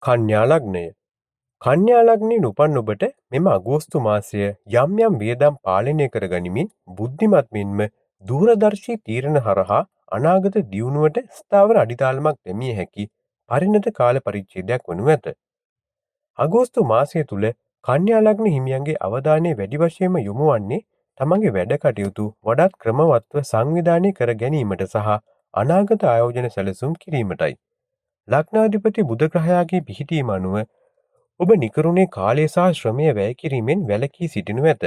කන්‍යා ලග්නය. කන්‍යා ලග්නයෙන් උපන් ඔබට මෙම අගෝස්තු මාසය යම් යම් වියදම් පාලනය කර ගනිමින් බුද්ධිමත් මෙන්ම දූරදර්ශී තීරණ හරහා අනාගත දියුණුවට ස්ථාවර අඩිතාලමක් දැමිය හැකි පරිණත කාල පරිච්ඡේදයක් වනු ඇත. අගෝස්තු මාසය තුල කන්‍යා ලග්න හිමියන්ගේ අවධානය වැඩි වශයෙන්ම යොමු වන්නේ තමන්ගේ වැඩ කටයුතු වඩාත් ක්‍රමවත්ව සංවිධානය කර ගැනීමට සහ අනාගත ආයෝජන සැලසුම් කිරීමටයි. ලග්නාධිපති බුධ ග්‍රහයාගේ පිහිටීම අනුව ඔබ නිකරුණේ කාලය සහ ශ්‍රමය වැය කිරීමෙන් වැළකී සිටිනු ඇත.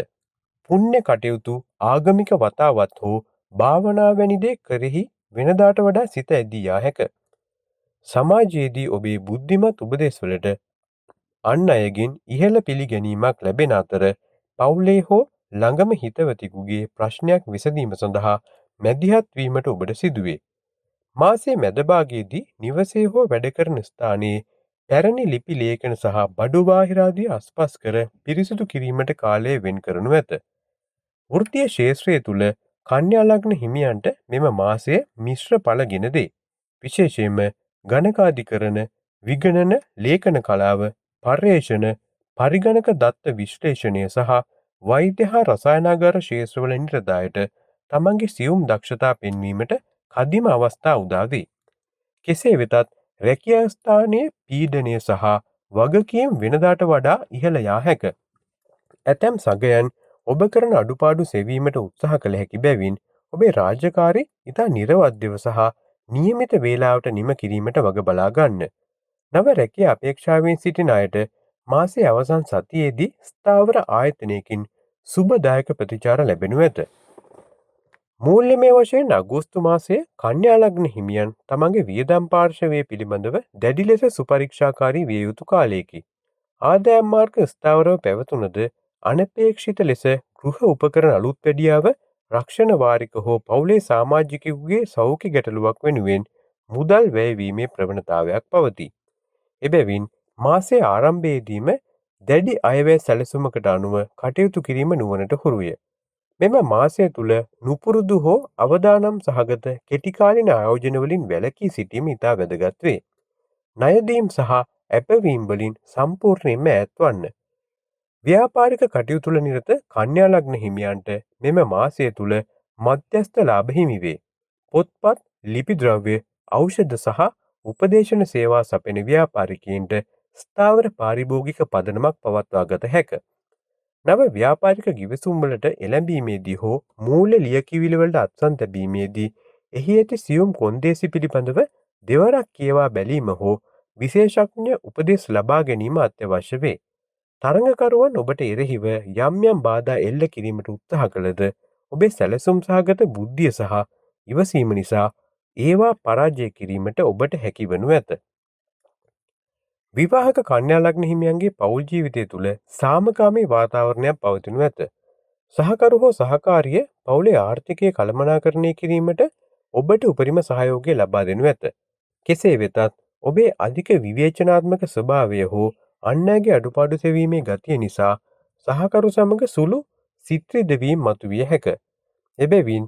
පුණ්‍ය කටයුතු ආගමික වතාවත් හෝ භාවනා වැනි දේ කෙරෙහි වෙනදාට වඩා සිත ඇදී යා හැක. සමාජයේදී ඔබේ බුද්ධිමත් උපදෙස්වලට අන් අයගෙන් ඉහළ පිළිගැනීමක් ලැබෙන අතර පවුලේ හෝ ළඟම හිතවතෙකුගේ ප්‍රශ්නයක් විසඳීම සඳහා මැදිහත් වීමට ඔබට සිදුවේ. මාසයේ මැද භාගයේදී නිවසේ හෝ වැඩ කරන ස්ථානයේ පැරණි ලිපි ලේඛන සහ බඩු බාහිර ආදී අස්පස් කර පිරිසිදු කිරීමට කාලය වෙන් කරනු ඇත. වෘත්තීය ක්ෂේත්‍රය තුල කන්‍යා ලග්න හිමියන්ට මෙම මාසය මිශ්‍ර ඵල ගෙන දේ. විශේෂයෙන්ම ගණකාධිකරණ, විගණන, ලේඛන කලාව, පර්යේෂණ, පරිගණක දත්ත විශ්ලේෂණය සහ වෛද්‍ය හා රසායනාගාර ක්ෂේත්‍රවල නිරතයන්ට තමන්ගේ සියුම් දක්ෂතා පෙන්වීමට කදිම අවස්ථා උදා වේ. කෙසේ වෙතත් රැකියා ස්ථානයේ පීඩනය සහ වගකීම් වෙනදාට වඩා ඉහළ යා හැක. ඇතැම් සගයන් ඔබ කරන අඩුපාඩු සෙවීමට උත්සාහ කළ හැකි බැවින් ඔබේ රාජකාරී ඉතා නිරවද්‍යව සහ නියමිත වේලාවට නිම කිරීමට වග බලා ගන්න. නව රැකියා අපේක්ෂාවෙන් සිටින අයට මාසයේ අවසන් සතියේදී ස්ථාවර ආයතනයකින් සුබදායක ප්‍රතිචාර ලැබෙනු ඇත. මූල්‍යමය වශයෙන් අගෝස්තු මාසයේ කන්‍යා ලග්න හිමියන් තමන්ගේ වියදම් පාර්ශවය පිළිබඳව දැඩි ලෙස සුපරීක්ෂාකාරී විය යුතු කාලයකි. ආදායම් මාර්ග ස්ථාවරව පැවතුනද අනපේක්ෂිත ලෙස ගෘහ උපකරණ අලුත් වැඩියාව රක්ෂණ වාරික හෝ පවුලේ සමාජිකයෙකුගේ සෞඛ්‍ය ගැටලුවක් වෙනුවෙන් මුදල් වැයවීමේ ප්‍රවණතාවයක් පවතී. එබැවින් මාසයේ ආරම්භයේදීම දැඩි අයවැය සැලසුමකට අනුව කටයුතු කිරීම නුවණට හුරුය. මෙම මාසය තුල නුපුරුදු හෝ අවදානම් සහගත කෙටිකාලීන ආයෝජන වලින් වැළකී සිටීම ඉතා වැදගත් වේ. ණයදීම් සහ ඇපවීම් වලින් සම්පූර්ණයෙන්ම ඈත් වන්න. ව්‍යාපාරික කටයුතු වල නිරත කන්‍යා ලග්න හිමියන්ට මෙම මාසය තුල මධ්‍යස්ථ ලාභ හිමි වේ. පොත්පත්, ලිපි ද්‍රව්‍ය, ඖෂධ සහ උපදේශන සේවා සපයන ව්‍යාපාරිකයන්ට ස්ථාවර පාරිභෝගික පදනමක් පවත්වා ගත හැක. නව ව්‍යාපාරික ගිවිසුම් වලට එළඹීමේදී හෝ මූල්‍ය ලියකියවිලි වලට අත්සන් තැබීමේදී එහි ඇති සියුම් කොන්දේසි පිළිබඳව දෙවරක් කියවා බැලීම හෝ විශේෂඥ උපදෙස් ලබා ගැනීම අත්‍යවශ්‍ය වේ. තරඟකරුවන් ඔබට එරෙහිව යම් යම් බාධා එල්ල කිරීමට උත්සාහ කළද ඔබේ සැලසුම් සහගත බුද්ධිය සහ ඉවසීම නිසා ඒවා පරාජය කිරීමට ඔබට හැකිවනු ඇත. විවාහක කන්‍යා ලග්න හිමියන්ගේ පෞල් ජීවිතය තුළ සාමකාමී වාතාවරණයක් පවතිනු ඇත. සහකරු හෝ සහකාරිය පවුලේ ආර්ථිකය කළමනාකරණය කිරීමට ඔබට උපරිම සහයෝගය ලබා දෙනු ඇත. කෙසේ වෙතත් ඔබේ අධික විවේචනාත්මක ස්වභාවය හෝ අන් අයගේ අඩුපාඩු සෙවීමේ ගතිය නිසා සහකරු සමග සුළු සිත්‍රිදවීම් මතුවිය හැක. එබැවින්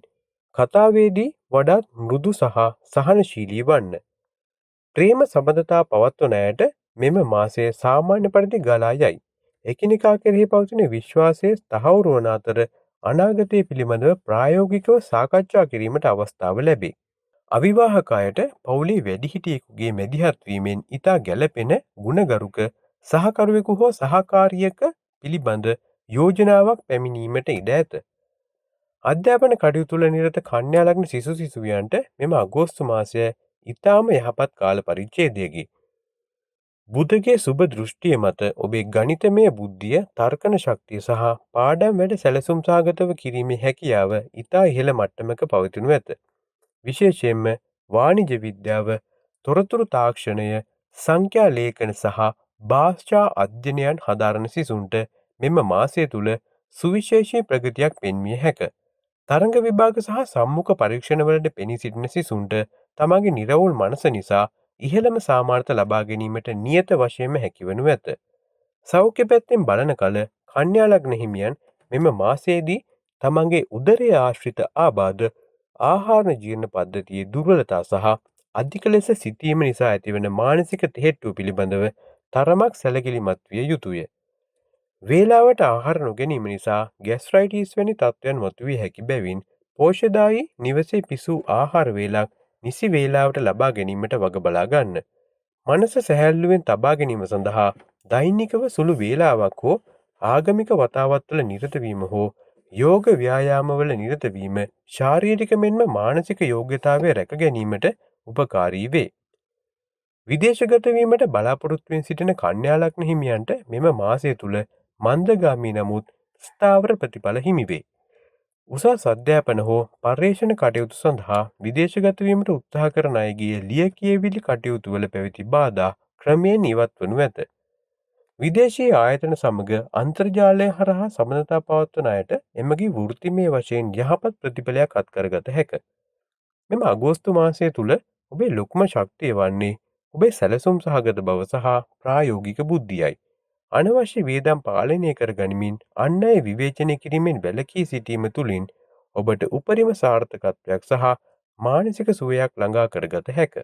කතාවේදී වඩාත් මෘදු සහ සහනශීලී වන්න. ප්‍රේම සබඳතා පවත්වන අයට මෙම මාසය සාමාන්‍ය පරිදි ගලා යයි. එකිනෙකා කෙරෙහි පවතින විශ්වාසය තහවුරු වන අතර අනාගතය පිළිබඳව ප්‍රායෝගිකව සාකච්ඡා කිරීමට අවස්ථාව ලැබේ. අවිවාහක අයට පවුලේ වැඩිහිටියෙකුගේ මැදිහත් වීමෙන් ඉතා ගැළපෙන ගුණගරුක සහකරුවෙකු හෝ සහකාරියක පිළිබඳ යෝජනාවක් පැමිණීමට ඉඩ ඇත. අධ්‍යාපන කටයුතු වල නිරත කන්‍යා ලග්න සිසු සිසුවියන්ට මෙම අගෝස්තු මාසය ඉතාම යහපත් කාල පරිච්ඡේදයකි. බුධගේ සුබ දෘෂ්ටිය මත ඔබේ ගණිතමය බුද්ධිය, තර්කන ශක්තිය සහ පාඩම් වැඩ සැලසුම් සහගතව කිරීමේ හැකියාව ඉතා ඉහළ මට්ටමක පවතිනු ඇත. විශේෂයෙන්ම වාණිජ විද්‍යාව, තොරතුරු තාක්ෂණය, සංඛ්‍යා ලේඛන සහ භාෂා අධ්‍යයනයන් හදාරන සිසුන්ට මෙම මාසය තුල සුවිශේෂී ප්‍රගතියක් පෙන්විය හැක. තරඟ විභාග සහ සම්මුඛ පරීක්ෂණවලට පෙනී සිටින සිසුන්ට තමගේ නිරවුල් මනස නිසා ඉහළම සාමාර්ථ ලබා ගැනීමට නියත වශයෙන්ම හැකිවනු ඇත. සෞඛ්‍ය පැත්තෙන් බලන කල කන්‍යා ලග්න හිමියන් මෙම මාසයේදී තමන්ගේ උදරය ආශ්‍රිත ආබාධ, ආහාර ජීර්ණ පද්ධතියේ දුර්වලතා සහ අධික ලෙස සිතීම නිසා ඇතිවන මානසික තෙහෙට්ටුව පිළිබඳව තරමක් සැලකිලිමත් විය යුතුය. වේලාවට ආහාර නොගැනීම නිසා ගැස්ට්‍රයිටිස් වැනි තත්ත්වයන් මතුවිය හැකි බැවින් පෝෂ්‍යදායී නිවසේ පිසූ ආහාර වේලක් නිසි වේලාවට ලබා ගැනීමට වග බලා ගන්න. මනස සැහැල්ලුවෙන් තබා ගැනීම සඳහා දෛනිකව සුළු වේලාවක් හෝ ආගමික වතාවත්වල නිරතවීම හෝ යෝග ව්‍යායාමවල නිරතවීම ශාරීරික මෙන්ම මානසික යෝග්‍යතාවය රැක ගැනීමට උපකාරී වේ. විදේශගතවීමට බලාපොරොත්තුවෙන් සිටින කන්‍යා ලග්න හිමියන්ට මෙම මාසය තුළ මන්දගාමී නමුත් ස්ථාවර ප්‍රතිඵල හිමිවේ. උසස් අධ්‍යාපන හෝ පර්යේෂණ කටයුතු සඳහා විදේශගතවීමට උත්සාහ කරන අයගේ ලිය කියවිලි කටයුතුවල පැවති බාධා ක්‍රමයෙන් ඉවත් වනු ඇත. විදේශී ආයතන සමග අන්තර්ජාලය හරහා සබඳතා පවත්වන අයට එමගී වෘත්තිමය වශයෙන් යහපත් ප්‍රතිඵලයක් අත්කරගත හැක. මෙම අගෝස්තු මාසය තුළ ඔබේ ලොකුම ශක්තිය වන්නේ ඔබේ සැලසුම් සහගත බව සහ ප්‍රායෝගික බුද්ධියයි. අනවශ්‍ය වියදම් පාලනය කර ගනිමින් අන් අය විවේචනය කිරීමෙන් වැළකී සිටීම තුළින් ඔබට උපරිම සාර්ථකත්වයක් සහ මානසික සුවයක් ළඟා කරගත හැක.